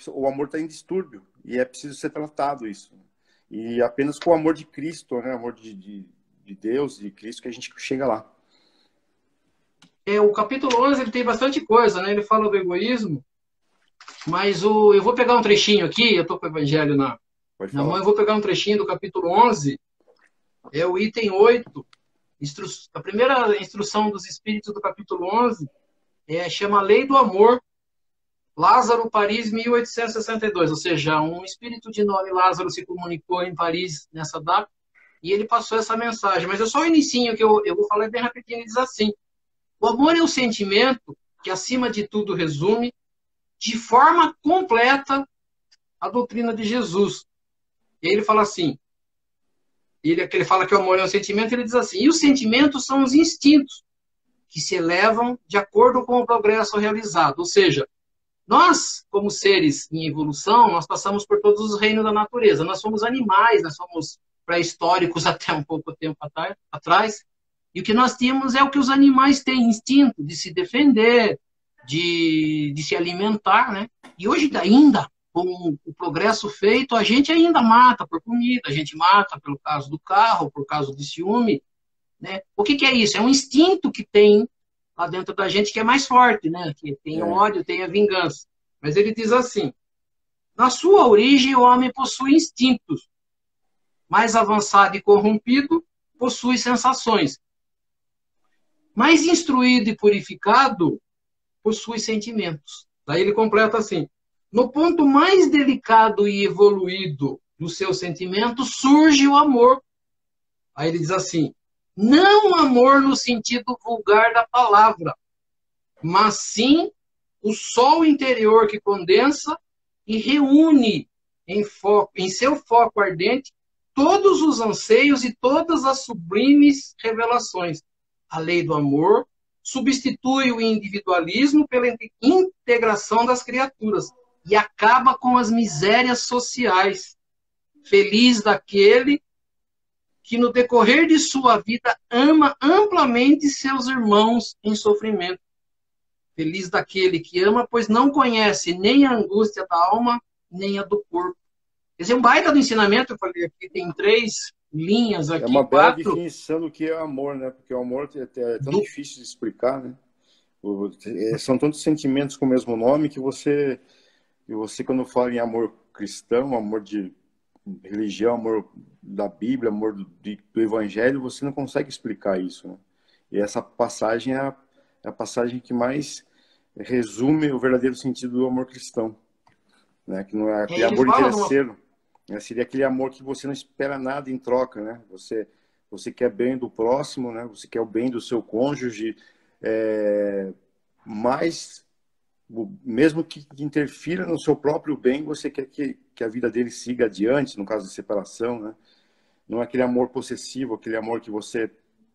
o amor está em distúrbio e é preciso ser tratado isso. E apenas com o amor de Cristo, né? O amor de Deus, de Cristo, que a gente chega lá. O capítulo 11 ele tem bastante coisa, né? Ele fala do egoísmo, mas eu vou pegar um trechinho aqui, eu estou com o evangelho Pode na mão, falar. eu vou pegar um trechinho do capítulo 11, é o item 8, a primeira instrução dos espíritos do capítulo 11 chama Lei do Amor, Lázaro, Paris, 1862. Ou seja, um espírito de nome Lázaro se comunicou em Paris nessa data e ele passou essa mensagem. Mas é só o inicinho que eu vou falar bem rapidinho. Ele diz assim: o amor é o sentimento que, acima de tudo, resume de forma completa a doutrina de Jesus. E ele fala assim, ele fala que o amor é um sentimento, ele diz assim: e os sentimentos são os instintos que se elevam de acordo com o progresso realizado. Ou seja, nós, como seres em evolução, nós passamos por todos os reinos da natureza. Nós somos animais, nós somos pré-históricos até um pouco tempo atrás. E o que nós temos é o que os animais têm, instinto de se defender, de se alimentar, né? E hoje ainda, com o progresso feito, a gente ainda mata por comida, a gente mata pelo caso do carro, por causa do ciúme, né? O que é isso? É um instinto que tem lá dentro da gente que é mais forte, né? Que tem o ódio, tem a vingança. Mas ele diz assim: na sua origem, o homem possui instintos. Mais avançado e corrompido, possui sensações. Mais instruído e purificado, possui sentimentos. Daí ele completa assim: no ponto mais delicado e evoluído dos seus sentimentos, surge o amor. Aí ele diz assim: não amor no sentido vulgar da palavra, mas sim o sol interior que condensa e reúne em seu foco ardente todos os anseios e todas as sublimes revelações. A lei do amor substitui o individualismo pela integração das criaturas e acaba com as misérias sociais. Feliz daquele que no decorrer de sua vida ama amplamente seus irmãos em sofrimento. Feliz daquele que ama, pois não conhece nem a angústia da alma, nem a do corpo. Esse é um baita do ensinamento, eu falei aqui, tem 3 linhas É aqui, uma bela 4. definição do que é amor, né? Porque o amor é tão difícil de explicar, né? São tantos sentimentos com o mesmo nome que você, quando fala em amor cristão, amor de religião, amor da Bíblia, amor do Evangelho, você não consegue explicar isso, né? E essa passagem é a passagem que mais resume o verdadeiro sentido do amor cristão, né? Que não é aquele Ele amor fala de uma... interesseiro, né? Seria aquele amor que você não espera nada em troca, né? Você quer bem do próximo, né? Você quer o bem do seu cônjuge, mas mesmo que interfira no seu próprio bem, você quer que a vida dele siga adiante, no caso de separação, né? Não é aquele amor possessivo, aquele amor que você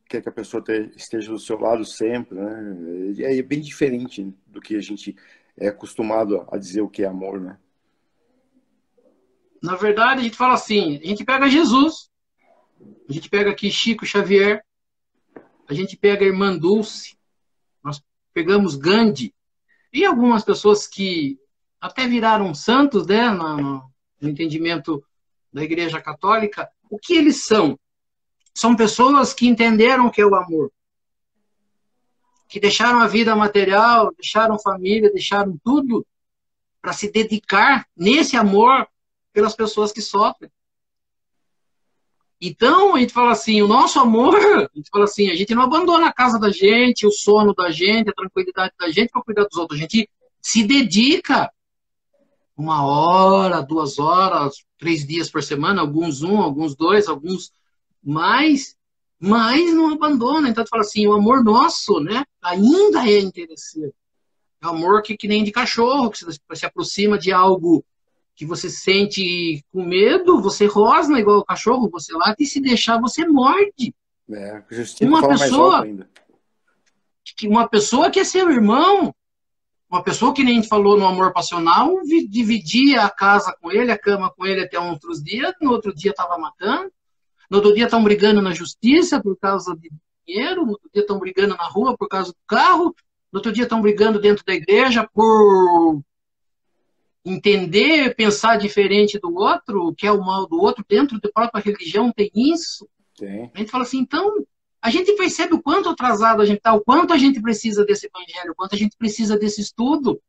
quer que a pessoa esteja do seu lado sempre, né? É bem diferente do que a gente é acostumado a dizer o que é amor, né? Na verdade, a gente fala assim, a gente pega Jesus, a gente pega aqui Chico Xavier, a gente pega a Irmã Dulce, nós pegamos Gandhi, e algumas pessoas que até viraram santos, né, no entendimento da Igreja Católica. O que eles são? São pessoas que entenderam o que é o amor, que deixaram a vida material, deixaram família, deixaram tudo para se dedicar nesse amor pelas pessoas que sofrem. Então, a gente fala assim, o nosso amor, a gente fala assim, a gente não abandona a casa da gente, o sono da gente, a tranquilidade da gente para cuidar dos outros. A gente se dedica 1 hora, 2 horas, 3 dias por semana, alguns 1, alguns 2, alguns mais, mas não abandona. Então, tu fala assim, o amor nosso, né, ainda é interesseiro. É um amor que nem de cachorro, que se aproxima de algo que você sente com medo, você rosna igual o cachorro, você late, e se deixar, você morde. Uma pessoa que é seu irmão, uma pessoa que nem a gente falou no amor passional, dividia a casa com ele, a cama com ele até outros dias, no outro dia estava matando, no outro dia estão brigando na justiça por causa de dinheiro, no outro dia estão brigando na rua por causa do carro, no outro dia estão brigando dentro da igreja por entender, pensar diferente do outro, o que é o mal do outro, dentro da própria religião tem isso. Tem. A gente fala assim, então, a gente percebe o quanto atrasado a gente está, o quanto a gente precisa desse evangelho, o quanto a gente precisa desse estudo.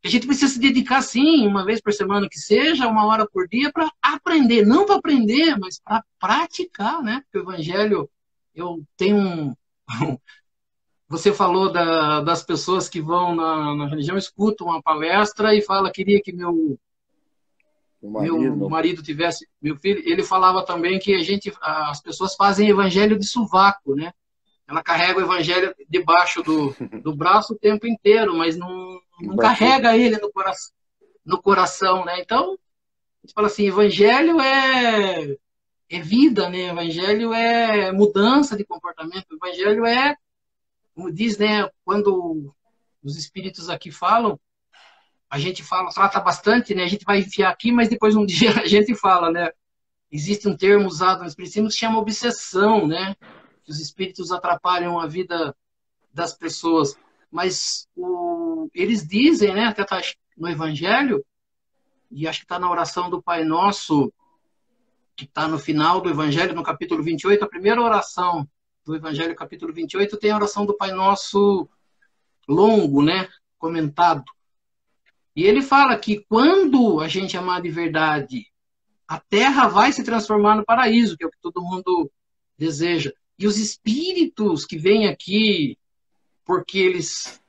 A gente precisa se dedicar, sim, 1 vez por semana que seja, 1 hora por dia, para aprender, não para aprender, mas para praticar, né? Porque o evangelho, eu tenho Você falou das pessoas que vão na religião, escutam uma palestra e fala, queria que meu marido tivesse, meu filho. Ele falava também que as pessoas fazem evangelho de sovaco, né? Ela carrega o evangelho debaixo do braço o tempo inteiro, mas não carrega ele no coração, né? Então, a gente fala assim, evangelho é vida, né? Evangelho é mudança de comportamento, evangelho é, como diz, né, quando os espíritos aqui falam, a gente trata bastante, né, a gente vai enfiar aqui, mas depois um dia a gente fala, né, existe um termo usado no espiritismo que se chama obsessão, né, que os espíritos atrapalham a vida das pessoas, mas eles dizem, né, até tá no Evangelho, e acho que está na oração do Pai Nosso, que está no final do Evangelho, no capítulo 28, a primeira oração do Evangelho, capítulo 28, tem a oração do Pai Nosso longo, né, comentado. E ele fala que quando a gente amar de verdade, a terra vai se transformar no paraíso, que é o que todo mundo deseja. E os espíritos que vêm aqui, porque eles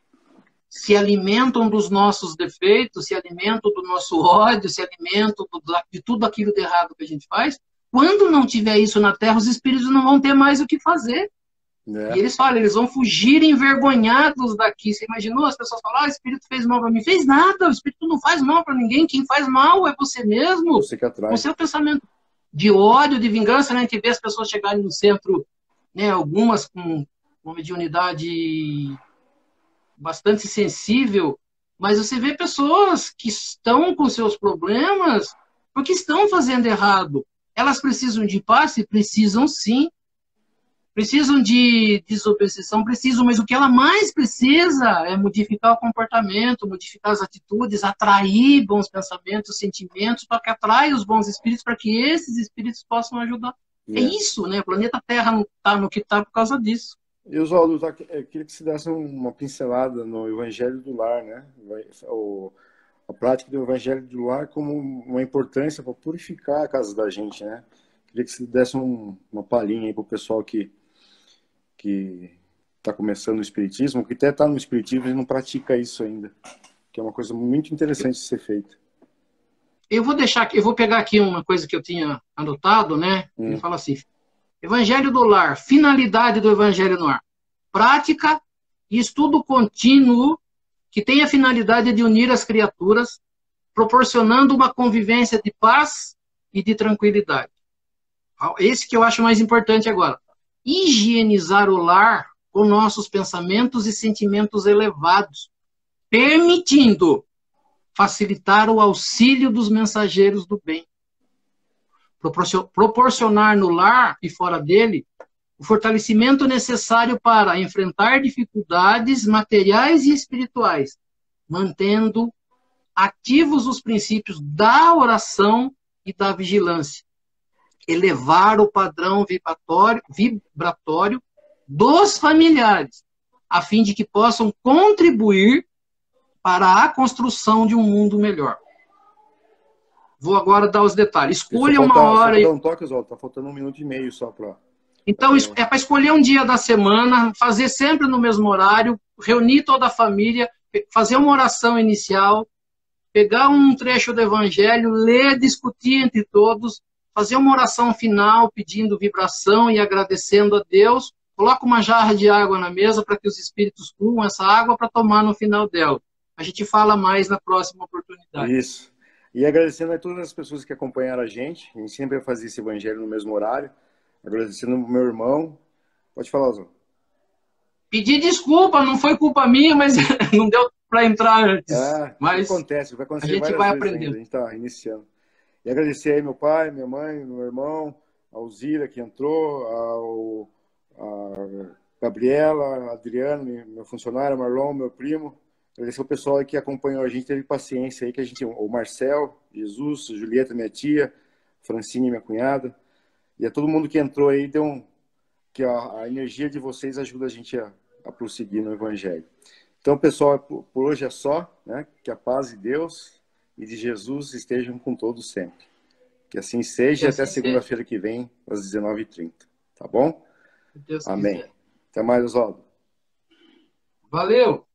se alimentam dos nossos defeitos, se alimentam do nosso ódio, se alimentam de tudo aquilo de errado que a gente faz, quando não tiver isso na Terra, os espíritos não vão ter mais o que fazer. E eles falam, eles vão fugir envergonhados daqui. Você imaginou? As pessoas falam, o espírito fez mal para mim. Fez nada, o espírito não faz mal para ninguém. Quem faz mal é você mesmo. Você que atrai. O seu pensamento de ódio, de vingança, né? A gente vê as pessoas chegarem no centro, né? Algumas com uma mediunidade bastante sensível, mas você vê pessoas que estão com seus problemas porque estão fazendo errado. Elas precisam de paz? Precisam, sim. Precisam de desobsessão? Precisam, mas o que ela mais precisa é modificar o comportamento, modificar as atitudes, atrair bons pensamentos, sentimentos, para que atraia os bons espíritos, para que esses espíritos possam ajudar. É isso, né? O planeta Terra não está no que está por causa disso. E, Oswaldo, eu queria que você desse uma pincelada no Evangelho do Lar, né? A prática do Evangelho do Lar como uma importância para purificar a casa da gente, né? Queria que você desse uma palhinha aí para o pessoal que está começando o Espiritismo, que até está no Espiritismo e não pratica isso ainda, que é uma coisa muito interessante de ser feita. Eu vou pegar aqui uma coisa que eu tinha anotado, né? Ele fala assim, Evangelho do Lar, finalidade do Evangelho no Lar. Prática e estudo contínuo que tem a finalidade de unir as criaturas, proporcionando uma convivência de paz e de tranquilidade. Esse que eu acho mais importante agora. Higienizar o lar com nossos pensamentos e sentimentos elevados, permitindo facilitar o auxílio dos mensageiros do bem. Proporcionar no lar e fora dele o fortalecimento necessário para enfrentar dificuldades materiais e espirituais, mantendo ativos os princípios da oração e da vigilância. Elevar o padrão vibratório dos familiares, a fim de que possam contribuir para a construção de um mundo melhor. Vou agora dar os detalhes. Escolha uma hora... Só dar um toque, Oswaldo. Tá faltando 1 minuto e meio só para... Então, é para escolher um dia da semana, fazer sempre no mesmo horário, reunir toda a família, fazer uma oração inicial, pegar um trecho do Evangelho, ler, discutir entre todos, fazer uma oração final pedindo vibração e agradecendo a Deus, coloca uma jarra de água na mesa para que os espíritos fluam essa água para tomar no final dela. A gente fala mais na próxima oportunidade. Isso. E agradecendo a todas as pessoas que acompanharam a gente sempre vai fazer esse Evangelho no mesmo horário. Agradecendo ao meu irmão. Pode falar, Oswaldo. Pedir desculpa, não foi culpa minha, mas não deu para entrar antes. Mas acontece, vai acontecer, a gente vai aprendendo. A gente está iniciando. E agradecer aí meu pai, minha mãe, meu irmão, a Alzira que entrou, a Gabriela, a Adriana, meu funcionário, Marlon, meu primo. Agradecer o pessoal aí que acompanhou a gente, teve paciência aí, o Marcel, Jesus, a Julieta, minha tia, Francine, minha cunhada. E a todo mundo que entrou aí, que a energia de vocês ajuda a gente a prosseguir no Evangelho. Então, pessoal, por hoje é só, né? Que a paz de Deus e de Jesus estejam com todos sempre. Que assim seja, até segunda-feira que vem, às 19h30. Tá bom? Se Deus Amém. quiser. Até mais, Oswaldo. Valeu!